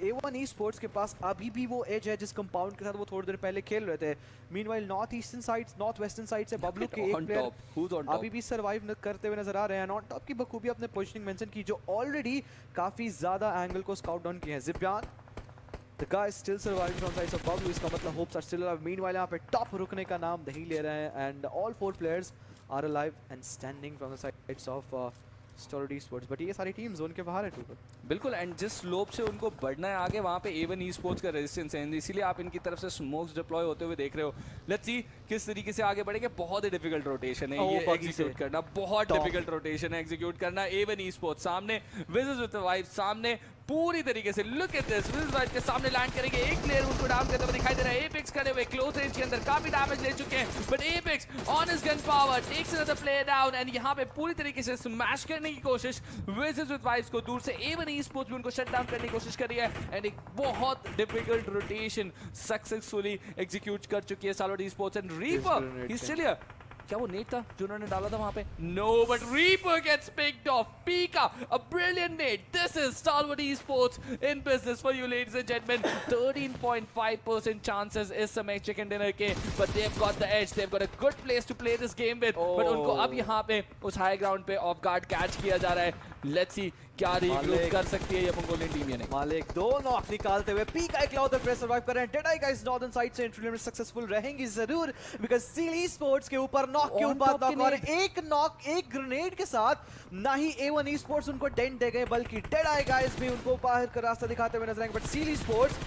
A1 Esports के पास अभी भी वो एज है जिस कंपाउंड के साथ वो थोड़ी देर पहले खेल रहे थे। Meanwhile north eastern side, north western side से बबलू के एक प्लेयर अभी भी सर्वाइव करते हुए नजर आ रहे हैं। ऑन टॉप की बखूबी अपने पोजीशनिंग मेंशन की, जो ऑलरेडी काफी ज्यादा एंगल को स्काउट डाउन किए हैं। ज़िब्यान The guy is still surviving from sides of Bubble, इसका मतलब hopes are still alive. Meanwhile यहाँ पे टॉप रुकने का नाम नहीं ले रहे हैं and all 4 players are alive and standing from the sides of Stolid Esports. But ये सारी टीम जोन के बाहर है टूपर। बिल्कुल, एंड जिस स्लोप से उनको बढ़ना है आगे, वहाँ पे A1 Esports का रेजिस्टेंस है, इसीलिए आप इनकी तरफ से स्मोक्स डिप्लॉय होते हुए देख रहे हो। लेट्स सी किस तरीके से आगे बढ़ेंगे। बहुत ही डिफिकल्ट रोटेशन है ये एग्जीक्यूट करना, बहुत डिफिकल्ट रोटेशन है एग्जीक्यूट करना। A1 Esports सामने, विज़र्स विद द वाइब सामने, पूरी तरीके से लुक एट दिस, विज़र्स वाइब के सामने लैंड करेंगे। एक प्लेयर उनको डाउन करते हुए दिखाई दे रहा है। एपेक्स खड़े हुए क्लोज रेंज के अंदर काफी डैमेज ले चुके हैं, but apex on his gun power takes another player down and यहाँ पे पूरी तरीके से स्मैश करने की कोशिश विज़र्स विद वाइब्स को दूर से। A1 Esports भी उनको शट डाउन करने की कोशिश कर रही है एंड एक बहुत डिफिकल्ट रोटेशन सक्सेसफुली एग्जीक्यूट कर चुकी है solid Esports and reaper he still here. क्या वो नेट था जो उन्होंने डाला था वहां पे? No, but Reaper gets picked off. Pika, a brilliant net. This is Stalwart Esports in business for you ladies and gentlemen. 13.5% chances इस समय चिकन डिनर के, but they've got the edge. They've got a good place to play this game with. But उनको अब यहाँ पे उस high ground पे of guard catch किया जा रहा है। लेट्स सी क्या रीग्रुप कर सकती है ये मंगोलियन टीम। यानी मालिक 2 नॉक निकालते हुए पीका इकलौते प्लेयर सर्वाइव कर रहे हैं। डेड आई गाइस नॉर्दर्न साइड से एंट्री में सक्सेसफुल रहेंगी जरूर, बिकॉज़ सील Esports के ऊपर नॉक के ऊपर नॉक और एक नॉक एक ग्रेनेड के साथ ना ही A1 Esports उनको डेंट दे गए, बल्कि डेड आई गाइस भी उनको बाहर का रास्ता दिखाते हुए नजर आएंगे। But seal Esports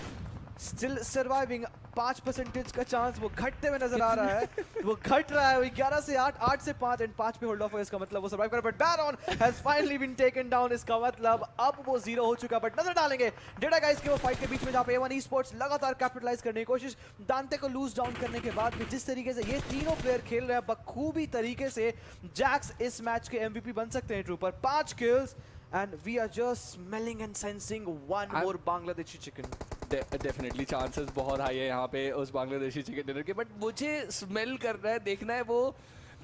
still surviving. 5% का चांस वो घटते हुए नजर आ रहा है, वो घट रहा है। 11 से 8, 8 से 5 एंड 5 पे होल्ड ऑफ है, इसका मतलब वो सर्वाइव कर। But baron has finally been taken down, इसका मतलब अब वो 0 हो चुका। बट नजर डालेंगे डेटा गाइस के वो फाइट के बीच में जहां पे A1 Esports लगातार कैपिटलाइज करने की कोशिश, दांते को लूज डाउन करने के बाद भी जिस तरीके से ये तीनों प्लेयर खेल रहे हैं बखूबी तरीके से, जैक्स इस मैच के MVP बन सकते हैं trooper. 5 kills and we are just smelling and sensing one more Bangladeshi chicken. Definitely chances बहुत हाई है यहाँ पे उस बांग्लादेशी चिकन डिनर के, बट मुझे स्मेल करना है, देखना है वो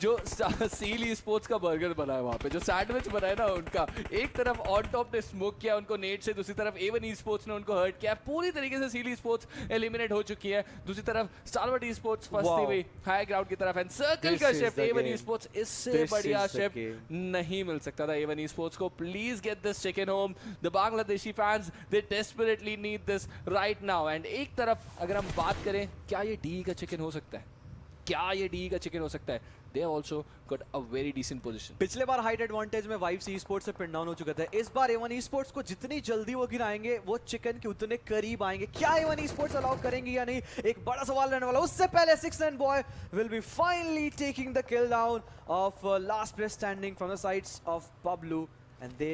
जो सील Esports का बर्गर बना है वहाँ पे, जो सैंडविच बना है ना उनका। एक तरफ ऑन टॉप ने स्मोक किया उनको नेट से, दूसरी तरफ A1 Esports ने उनको हर्ट किया। पूरी तरीके से सील Esports एलिमिनेट हो चुकी है। दूसरी तरफ Stalwart Esports फंसती हुई हाई ग्राउंड की तरफ एंड सर्कल का शिफ्ट A1 Esports, इससे बढ़िया शिफ्ट नहीं मिल सकता था A1 Esports को। Please get this chicken home, the Bangladeshi fans they desperately need this right now. And एक तरफ अगर हम बात करें, क्या ये डी का चिकन हो सकता है? क्या ये डी का चिकन हो सकता है? They also got a very decent position. पिछले बार हाइट एडवांटेज में वाइब्स Esports से पिन डाउन हो चुका था। इस बार A1 Esports को जितनी जल्दी वो गिराएंगे वो चिकन के उतने करीब आएंगे। क्या A1 Esports अलाउ करेंगे या नहीं, एक बड़ा सवाल रहने वाला। उससे पहले 6th boy will be finally taking the kill down of last player standing from the sides of Bablu and they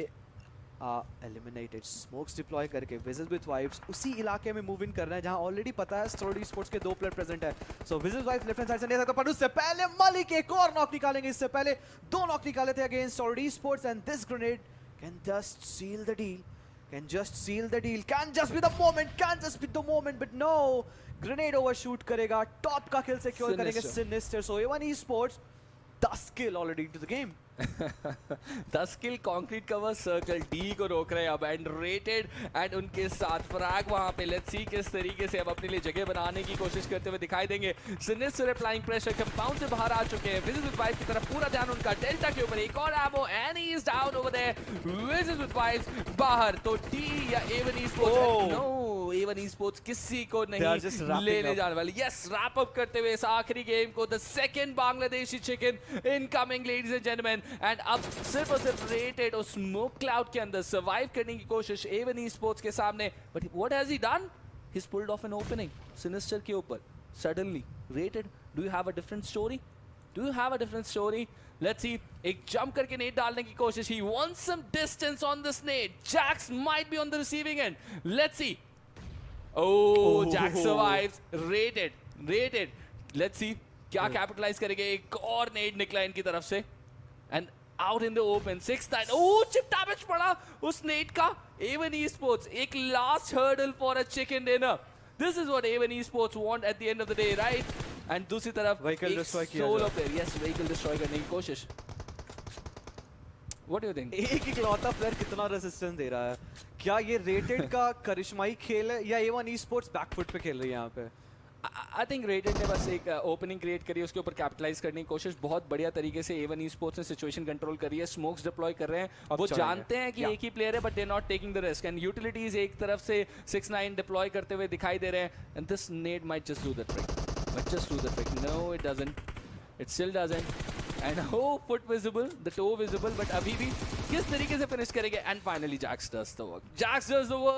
eliminated. Smokes deploy करके विज़र्स विद वाइब्स उसी इलाके में मूव इन कर रहे हैं जहां ऑलरेडी पता है Stalwart Esports के 2 प्लेयर प्रेजेंट है। सो विज़र्स वाइब्स लेफ्ट हैंड साइड से नहीं सकता, पर उससे पहले मलिक एक और नॉक निकालेंगे। इससे पहले 2 नॉक निकाले थे against Stalwart Esports and this grenade can just seal the deal, can just seal the deal, can just be the moment, can just be the moment, but no, grenade overshoot करेगा, top का किल secure करेंगे Sinister। So A1 Esports 10 kill already into the game. 10 kill, concrete cover circle D को रोक रहे हैं अब and rated and उनके साथ फ्रैग वहां पे। लेट्स सी किस तरीके से अब अपने लिए जगह बनाने की कोशिश करते हुए दिखाई देंगे। सिनिस्टर अप्लाइंग प्रेशर, कंपाउंड से बाहर आ चुके हैं। विज़र्स विद वाइब्स की तरफ पूरा ध्यान उनका डेल्टा के ऊपर। एक और एमो and he is down over there. विज़र्स विद वाइब्स बाहर, तो डी या A1 Esports no, A1 Esports किसी को नहीं लेने जाने वाली। यस, रैप अप करते हुए इस आखिरी गेम को, the second Bangladeshi chicken incoming ladies and gentleman. And अब सिर्फ और सिर्फ रेटेड और स्मोक क्लाउड के अंदर सर्वाइव करने की कोशिश A1 Esports के सामने। But what has he done? He's pulled off an opening Sinister के ऊपर suddenly rated. Do you have a different story? Do you have a different story? Let's see. एक jump करके net डालने की कोशिश। He wants some distance on this nade. Jax might be on the receiving end. Let's see. Oh, Jax survives. Rated. Let's see. क्या capitalise करेंगे? एक और net निकला इनकी तरफ से and out in the open 6-9। Oh, chip damage पड़ा उस नेट का। A1 Esports एक last hurdle for a chicken dinner. This is what A1 Esports want at the end of the day, right? And दूसरी तरफ vehicle destroy किया, solo player, yes, vehicle destroy करने की कोशिश। What do you think? एक इकलौता player कितना resistance दे रहा है? क्या ये रेटेड का करिश्माई खेल है या A1 Esports बैकफुट पे खेल रही है यहाँ पे? आई थिंक रेटेड ने बस एक ओपनिंग क्रिएट करी, उसके ऊपर कैपिटलाइज करने की कोशिश बहुत बढ़िया तरीके से A1 Esports ने सिचुएशन कंट्रोल करी है, स्मोक्स डिप्लॉय कर रहे हैं, वो जानते हैं कि एक ही प्लेयर है but they not taking the risk, and utilities एक तरफ से 6-9 डिप्लॉय करते हुए दिखाई दे रहे हैं, and this nade might just do the trick, but just do the trick, no it doesn't, it still doesn't, and हो foot visible, the toe visible, but अभी भी किस तरीके से फिनिश करेंगे, and finally Jax does the work, Jax does the work.